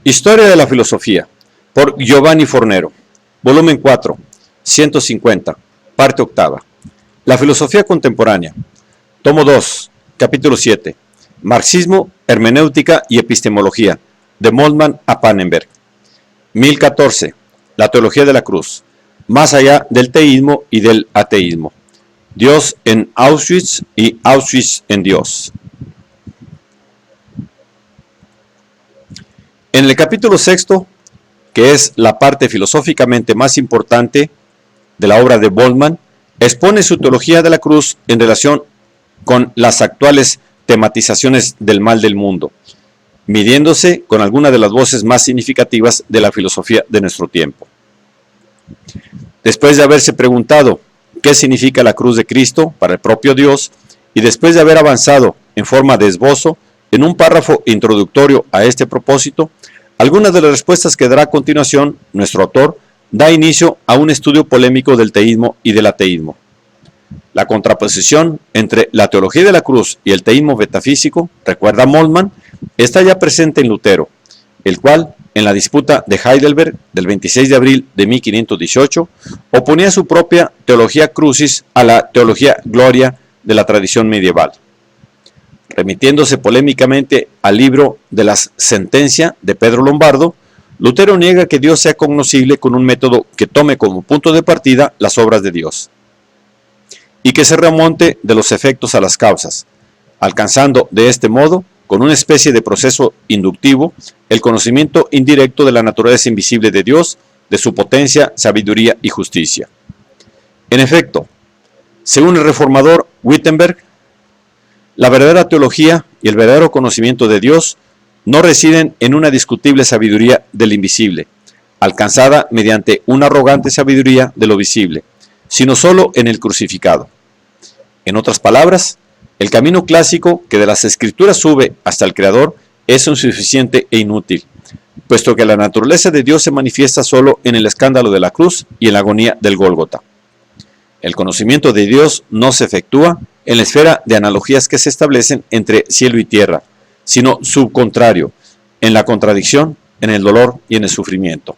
Historia de la filosofía, por Giovanni Fornero, volumen 4, 150, parte octava. La filosofía contemporánea, tomo 2, capítulo 7, Marxismo, hermenéutica y epistemología, de Moltmann a Pannenberg. 1014, la teología de la cruz, más allá del teísmo y del ateísmo. Dios en Auschwitz y Auschwitz en Dios. En el capítulo 6, que es la parte filosóficamente más importante de la obra de Moltmann, expone su teología de la cruz en relación con las actuales tematizaciones del mal del mundo, midiéndose con algunas de las voces más significativas de la filosofía de nuestro tiempo. Después de haberse preguntado qué significa la cruz de Cristo para el propio Dios, y después de haber avanzado en forma de esbozo en un párrafo introductorio a este propósito, algunas de las respuestas que dará a continuación nuestro autor da inicio a un estudio polémico del teísmo y del ateísmo. La contraposición entre la teología de la cruz y el teísmo metafísico, recuerda Moltmann, está ya presente en Lutero, el cual, en la disputa de Heidelberg del 26 de abril de 1518, oponía su propia teología crucis a la teología gloria de la tradición medieval. Remitiéndose polémicamente al libro de las Sentencias de Pedro Lombardo, Lutero niega que Dios sea cognoscible con un método que tome como punto de partida las obras de Dios y que se remonte de los efectos a las causas, alcanzando de este modo, con una especie de proceso inductivo, el conocimiento indirecto de la naturaleza invisible de Dios, de su potencia, sabiduría y justicia. En efecto, según el reformador Wittenberg, la verdadera teología y el verdadero conocimiento de Dios no residen en una discutible sabiduría del invisible, alcanzada mediante una arrogante sabiduría de lo visible, sino solo en el crucificado. En otras palabras, el camino clásico que de las Escrituras sube hasta el Creador es insuficiente e inútil, puesto que la naturaleza de Dios se manifiesta solo en el escándalo de la cruz y en la agonía del Gólgota. El conocimiento de Dios no se efectúa en la esfera de analogías que se establecen entre cielo y tierra, sino su contrario, en la contradicción, en el dolor y en el sufrimiento.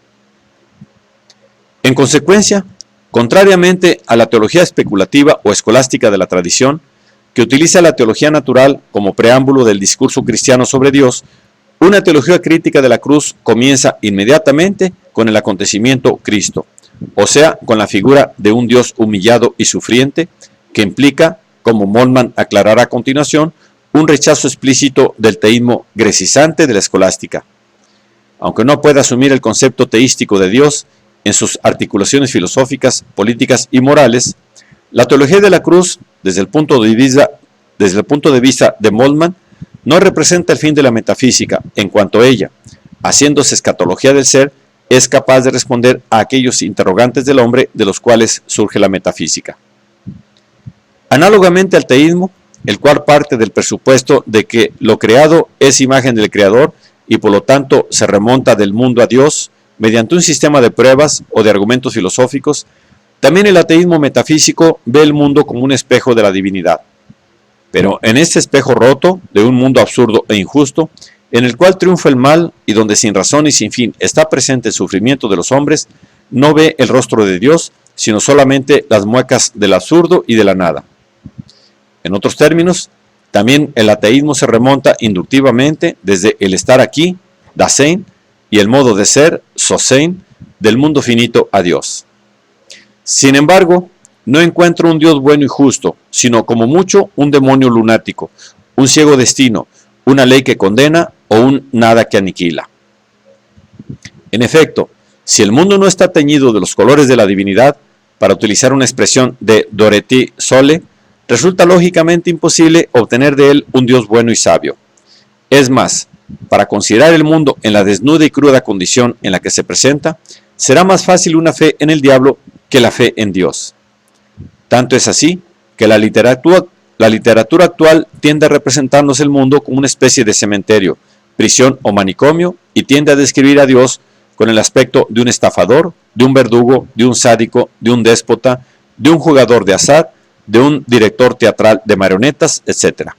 En consecuencia, contrariamente a la teología especulativa o escolástica de la tradición, que utiliza la teología natural como preámbulo del discurso cristiano sobre Dios, una teología crítica de la cruz comienza inmediatamente con el acontecimiento Cristo, o sea, con la figura de un Dios humillado y sufriente, que implica, como Moltmann aclarará a continuación, un rechazo explícito del teísmo grecizante de la escolástica. Aunque no puede asumir el concepto teístico de Dios en sus articulaciones filosóficas, políticas y morales, la teología de la cruz, desde el punto de vista de Moltmann, no representa el fin de la metafísica, en cuanto ella, haciéndose escatología del ser, es capaz de responder a aquellos interrogantes del hombre de los cuales surge la metafísica. Análogamente al teísmo, el cual parte del presupuesto de que lo creado es imagen del Creador y por lo tanto se remonta del mundo a Dios mediante un sistema de pruebas o de argumentos filosóficos, también el ateísmo metafísico ve el mundo como un espejo de la divinidad. Pero en este espejo roto de un mundo absurdo e injusto, en el cual triunfa el mal y donde sin razón y sin fin está presente el sufrimiento de los hombres, no ve el rostro de Dios, sino solamente las muecas del absurdo y de la nada. En otros términos, también el ateísmo se remonta inductivamente desde el estar aquí, Dasein, y el modo de ser, Sosein, del mundo finito a Dios. Sin embargo, no encuentro un Dios bueno y justo, sino como mucho un demonio lunático, un ciego destino, una ley que condena o un nada que aniquila. En efecto, si el mundo no está teñido de los colores de la divinidad, para utilizar una expresión de Dorothy Sole, resulta lógicamente imposible obtener de él un Dios bueno y sabio. Es más, para considerar el mundo en la desnuda y cruda condición en la que se presenta, será más fácil una fe en el diablo que la fe en Dios. Tanto es así que la literatura actual tiende a representarnos el mundo como una especie de cementerio, prisión o manicomio, y tiende a describir a Dios con el aspecto de un estafador, de un verdugo, de un sádico, de un déspota, de un jugador de azar, de un director teatral de marionetas, etc.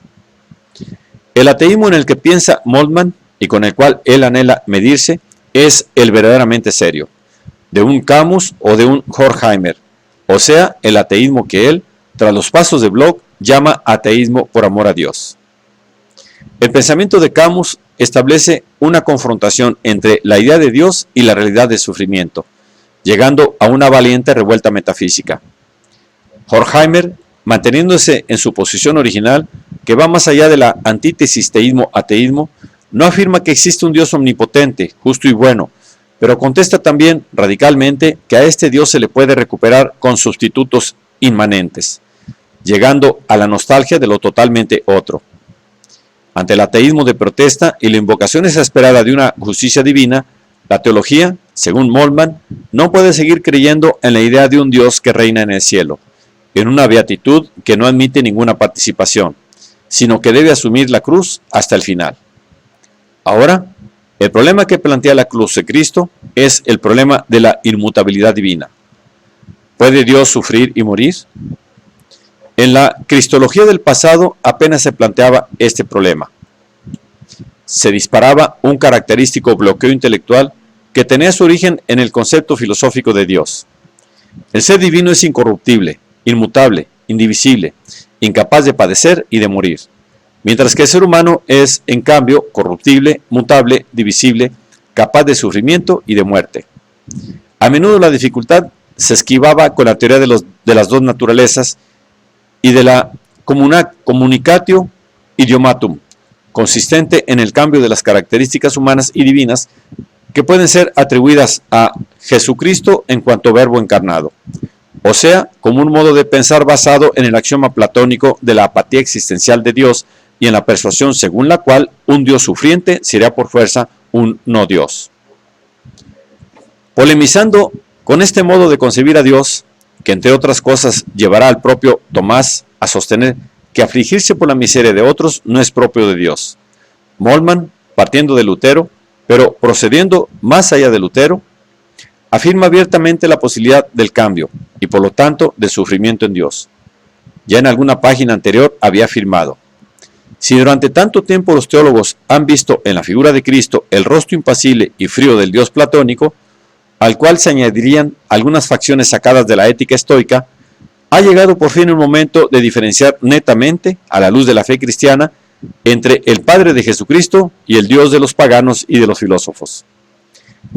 El ateísmo en el que piensa Moltmann y con el cual él anhela medirse es el verdaderamente serio, de un Camus o de un Horkheimer, o sea, el ateísmo que él, tras los pasos de Bloch, llama ateísmo por amor a Dios. El pensamiento de Camus establece una confrontación entre la idea de Dios y la realidad del sufrimiento, llegando a una valiente revuelta metafísica. Horkheimer, manteniéndose en su posición original, que va más allá de la antítesis teísmo-ateísmo, no afirma que existe un Dios omnipotente, justo y bueno, pero contesta también radicalmente que a este Dios se le puede recuperar con sustitutos inmanentes, llegando a la nostalgia de lo totalmente otro. Ante el ateísmo de protesta y la invocación desesperada de una justicia divina, la teología, según Moltmann, no puede seguir creyendo en la idea de un Dios que reina en el cielo, en una beatitud que no admite ninguna participación, sino que debe asumir la cruz hasta el final. Ahora, el problema que plantea la cruz de Cristo es el problema de la inmutabilidad divina. ¿Puede Dios sufrir y morir? En la cristología del pasado apenas se planteaba este problema. Se disparaba un característico bloqueo intelectual que tenía su origen en el concepto filosófico de Dios. El ser divino es incorruptible, inmutable, indivisible, incapaz de padecer y de morir, mientras que el ser humano es, en cambio, corruptible, mutable, divisible, capaz de sufrimiento y de muerte. A menudo la dificultad se esquivaba con la teoría de las dos naturalezas y de la communicatio idiomatum, consistente en el cambio de las características humanas y divinas que pueden ser atribuidas a Jesucristo en cuanto verbo encarnado, o sea, como un modo de pensar basado en el axioma platónico de la apatía existencial de Dios y en la persuasión según la cual un Dios sufriente sería por fuerza un no Dios. Polemizando con este modo de concebir a Dios, que entre otras cosas llevará al propio Tomás a sostener que afligirse por la miseria de otros no es propio de Dios. Moltmann, partiendo de Lutero, pero procediendo más allá de Lutero, afirma abiertamente la posibilidad del cambio y por lo tanto del sufrimiento en Dios. Ya en alguna página anterior había afirmado: si durante tanto tiempo los teólogos han visto en la figura de Cristo el rostro impasible y frío del Dios platónico, al cual se añadirían algunas facciones sacadas de la ética estoica, ha llegado por fin un momento de diferenciar netamente, a la luz de la fe cristiana, entre el Padre de Jesucristo y el Dios de los paganos y de los filósofos.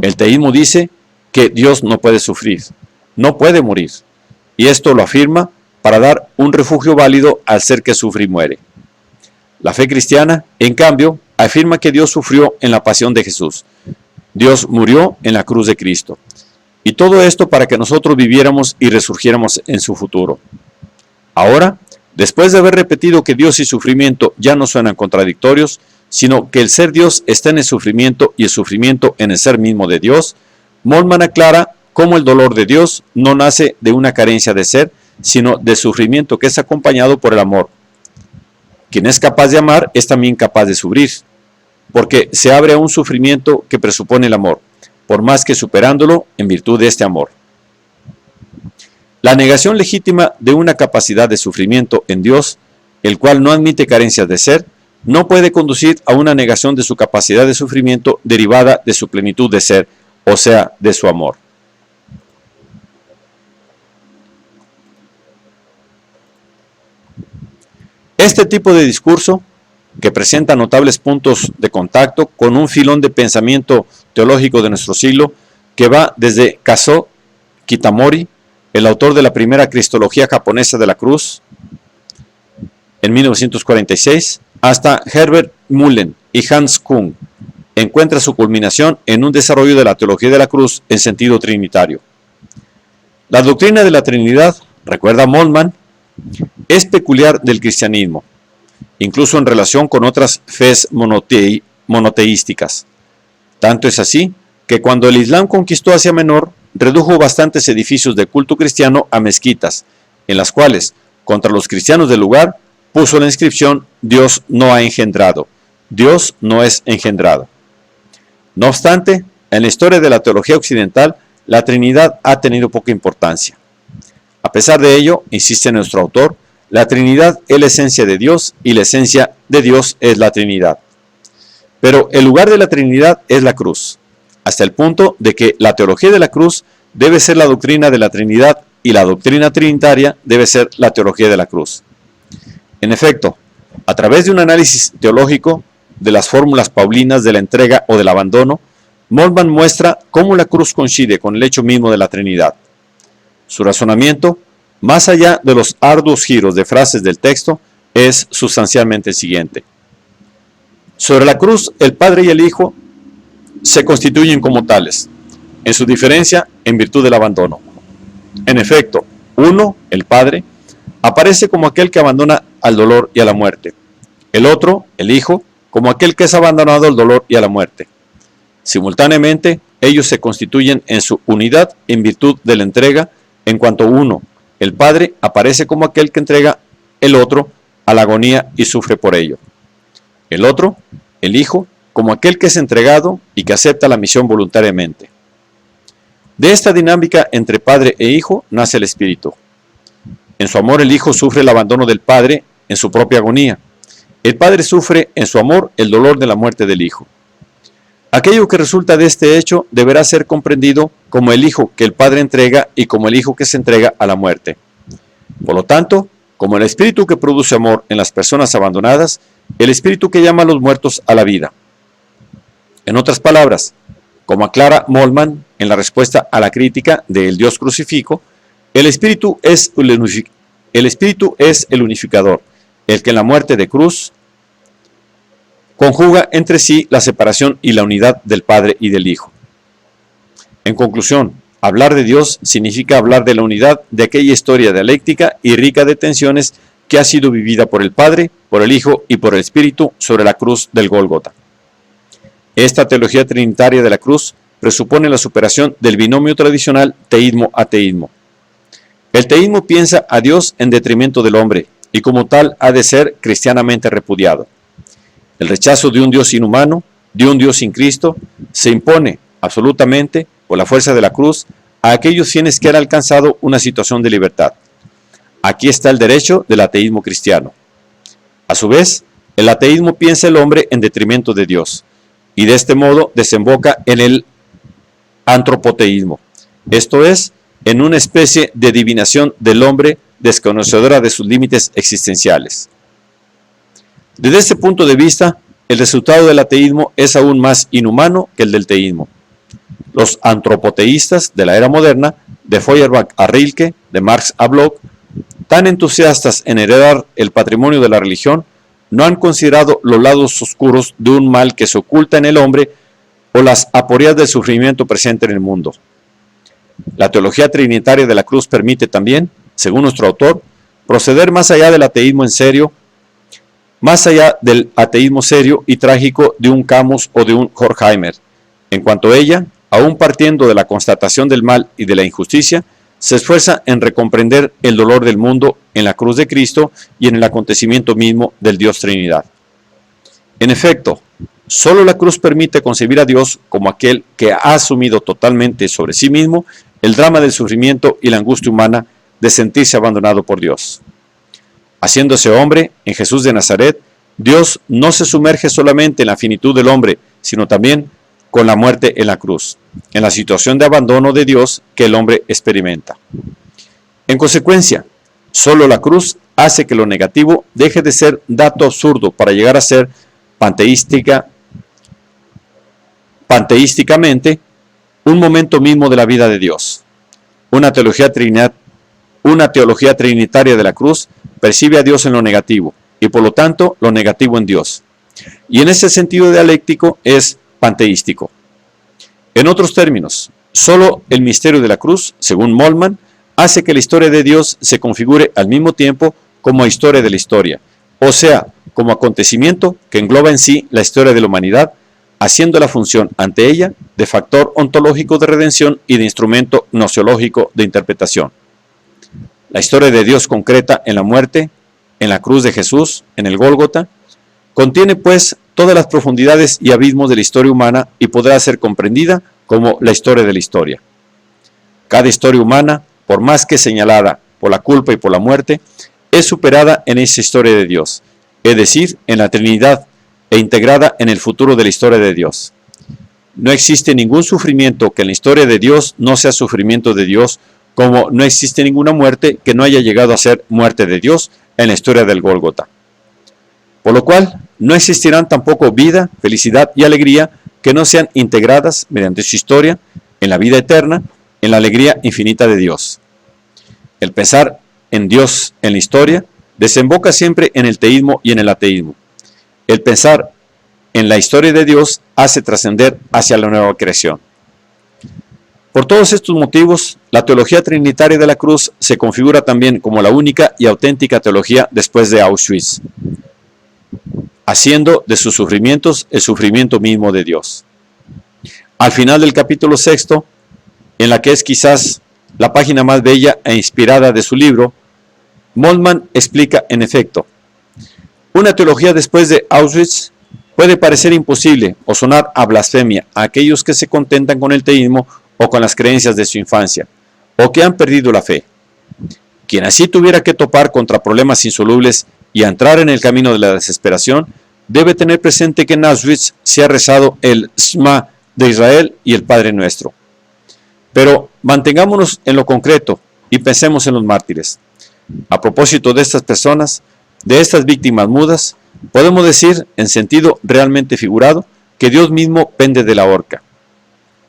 El teísmo dice que Dios no puede sufrir, no puede morir, y esto lo afirma para dar un refugio válido al ser que sufre y muere. La fe cristiana, en cambio, afirma que Dios sufrió en la pasión de Jesús. Dios murió en la cruz de Cristo. Y todo esto para que nosotros viviéramos y resurgiéramos en su futuro. Ahora, después de haber repetido que Dios y sufrimiento ya no suenan contradictorios, sino que el ser Dios está en el sufrimiento y el sufrimiento en el ser mismo de Dios, Moltmann aclara cómo el dolor de Dios no nace de una carencia de ser, sino del sufrimiento que es acompañado por el amor. Quien es capaz de amar es también capaz de sufrir, porque se abre a un sufrimiento que presupone el amor, por más que superándolo en virtud de este amor. La negación legítima de una capacidad de sufrimiento en Dios, el cual no admite carencias de ser, no puede conducir a una negación de su capacidad de sufrimiento derivada de su plenitud de ser, o sea, de su amor. Este tipo de discurso, que presenta notables puntos de contacto con un filón de pensamiento teológico de nuestro siglo, que va desde Kazuo Kitamori, el autor de la primera cristología japonesa de la cruz, en 1946, hasta Herbert Mullen y Hans Küng, encuentra su culminación en un desarrollo de la teología de la cruz en sentido trinitario. La doctrina de la Trinidad, recuerda Moltmann, es peculiar del cristianismo, incluso en relación con otras fes monoteísticas. Tanto es así que cuando el Islam conquistó Asia Menor, redujo bastantes edificios de culto cristiano a mezquitas, en las cuales, contra los cristianos del lugar, puso la inscripción: Dios no ha engendrado, Dios no es engendrado. No obstante, en la historia de la teología occidental, la Trinidad ha tenido poca importancia. A pesar de ello, insiste nuestro autor, la Trinidad es la esencia de Dios y la esencia de Dios es la Trinidad. Pero el lugar de la Trinidad es la cruz, hasta el punto de que la teología de la cruz debe ser la doctrina de la Trinidad y la doctrina trinitaria debe ser la teología de la cruz. En efecto, a través de un análisis teológico de las fórmulas paulinas de la entrega o del abandono, Moltmann muestra cómo la cruz coincide con el hecho mismo de la Trinidad. Su razonamiento, más allá de los arduos giros de frases del texto, es sustancialmente el siguiente. Sobre la cruz, el Padre y el Hijo se constituyen como tales, en su diferencia en virtud del abandono. En efecto, uno, el Padre, aparece como aquel que abandona al dolor y a la muerte. El otro, el Hijo, como aquel que es abandonado al dolor y a la muerte. Simultáneamente, ellos se constituyen en su unidad en virtud de la entrega, en cuanto uno, el Padre, aparece como aquel que entrega el otro a la agonía y sufre por ello. El otro, el Hijo, como aquel que es entregado y que acepta la misión voluntariamente. De esta dinámica entre Padre e Hijo nace el Espíritu. En su amor el Hijo sufre el abandono del Padre en su propia agonía. El Padre sufre en su amor el dolor de la muerte del Hijo. Aquello que resulta de este hecho deberá ser comprendido como el Hijo que el Padre entrega y como el Hijo que se entrega a la muerte. Por lo tanto, como el Espíritu que produce amor en las personas abandonadas, el Espíritu que llama a los muertos a la vida. En otras palabras, como aclara Moltmann en la respuesta a la crítica de El Dios crucifijo, el Espíritu es el unificador, el que en la muerte de cruz conjuga entre sí la separación y la unidad del Padre y del Hijo. En conclusión, hablar de Dios significa hablar de la unidad de aquella historia dialéctica y rica de tensiones que ha sido vivida por el Padre, por el Hijo y por el Espíritu sobre la cruz del Gólgota. Esta teología trinitaria de la cruz presupone la superación del binomio tradicional teísmo-ateísmo. El teísmo piensa a Dios en detrimento del hombre y como tal ha de ser cristianamente repudiado. El rechazo de un Dios inhumano, de un Dios sin Cristo, se impone absolutamente por la fuerza de la cruz a aquellos fieles que han alcanzado una situación de libertad. Aquí está el derecho del ateísmo cristiano. A su vez, el ateísmo piensa el hombre en detrimento de Dios, y de este modo desemboca en el antropoteísmo, esto es, en una especie de divinación del hombre desconocedora de sus límites existenciales. Desde este punto de vista, el resultado del ateísmo es aún más inhumano que el del teísmo. Los antropoteístas de la era moderna, de Feuerbach a Rilke, de Marx a Bloch, tan entusiastas en heredar el patrimonio de la religión, no han considerado los lados oscuros de un mal que se oculta en el hombre o las aporías del sufrimiento presente en el mundo. La teología trinitaria de la cruz permite también, según nuestro autor, proceder más allá del ateísmo serio y trágico de un Camus o de un Horkheimer, en cuanto ella, aún partiendo de la constatación del mal y de la injusticia, se esfuerza en recomprender el dolor del mundo en la cruz de Cristo y en el acontecimiento mismo del Dios Trinidad. En efecto, solo la cruz permite concebir a Dios como aquel que ha asumido totalmente sobre sí mismo el drama del sufrimiento y la angustia humana de sentirse abandonado por Dios. Haciéndose hombre en Jesús de Nazaret, Dios no se sumerge solamente en la finitud del hombre, sino también con la muerte en la cruz, en la situación de abandono de Dios que el hombre experimenta. En consecuencia, solo la cruz hace que lo negativo deje de ser dato absurdo para llegar a ser panteísticamente un momento mismo de la vida de Dios. Una teología trinitaria de la cruz percibe a Dios en lo negativo y por lo tanto lo negativo en Dios. Y en ese sentido dialéctico es panteístico. En otros términos, solo el misterio de la cruz, según Moltmann, hace que la historia de Dios se configure al mismo tiempo como historia de la historia, o sea, como acontecimiento que engloba en sí la historia de la humanidad, haciendo la función ante ella de factor ontológico de redención y de instrumento gnoseológico de interpretación. La historia de Dios concreta en la muerte, en la cruz de Jesús, en el Gólgota, contiene pues todas las profundidades y abismos de la historia humana y podrá ser comprendida como la historia de la historia. Cada historia humana, por más que señalada por la culpa y por la muerte, es superada en esa historia de Dios, es decir, en la Trinidad, e integrada en el futuro de la historia de Dios. No existe ningún sufrimiento que en la historia de Dios no sea sufrimiento de Dios, como no existe ninguna muerte que no haya llegado a ser muerte de Dios en la historia del Gólgota. Por lo cual, no existirán tampoco vida, felicidad y alegría que no sean integradas mediante su historia en la vida eterna, en la alegría infinita de Dios. El pensar en Dios en la historia desemboca siempre en el teísmo y en el ateísmo. El pensar en la historia de Dios hace trascender hacia la nueva creación. Por todos estos motivos, la teología trinitaria de la cruz se configura también como la única y auténtica teología después de Auschwitz, haciendo de sus sufrimientos el sufrimiento mismo de Dios. Al final del capítulo 6, en la que es quizás la página más bella e inspirada de su libro, Moltmann explica en efecto: una teología después de Auschwitz puede parecer imposible o sonar a blasfemia a aquellos que se contentan con el teísmo o con las creencias de su infancia, o que han perdido la fe. Quien así tuviera que topar contra problemas insolubles y entrar en el camino de la desesperación, debe tener presente que en Auschwitz se ha rezado el Shema de Israel y el Padre Nuestro. Pero mantengámonos en lo concreto y pensemos en los mártires. A propósito de estas personas, de estas víctimas mudas, podemos decir, en sentido realmente figurado, que Dios mismo pende de la horca.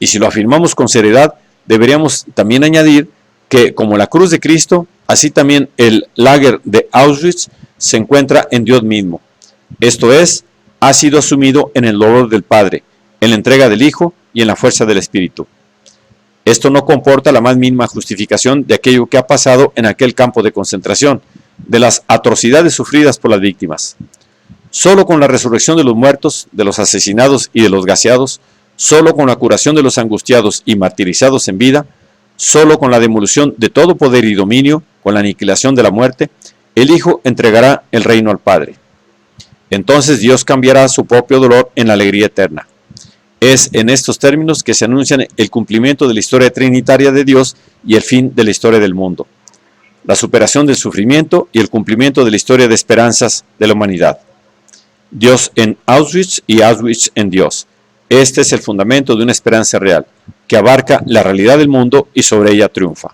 Y si lo afirmamos con seriedad, deberíamos también añadir que, como la cruz de Cristo, así también el lager de Auschwitz se encuentra en Dios mismo. Esto es, ha sido asumido en el dolor del Padre, en la entrega del Hijo y en la fuerza del Espíritu. Esto no comporta la más mínima justificación de aquello que ha pasado en aquel campo de concentración, de las atrocidades sufridas por las víctimas. Solo con la resurrección de los muertos, de los asesinados y de los gaseados, solo con la curación de los angustiados y martirizados en vida, solo con la demolición de todo poder y dominio, con la aniquilación de la muerte, el Hijo entregará el reino al Padre. Entonces Dios cambiará su propio dolor en la alegría eterna. Es en estos términos que se anuncian el cumplimiento de la historia trinitaria de Dios y el fin de la historia del mundo, la superación del sufrimiento y el cumplimiento de la historia de esperanzas de la humanidad. Dios en Auschwitz y Auschwitz en Dios. Este es el fundamento de una esperanza real, que abarca la realidad del mundo y sobre ella triunfa.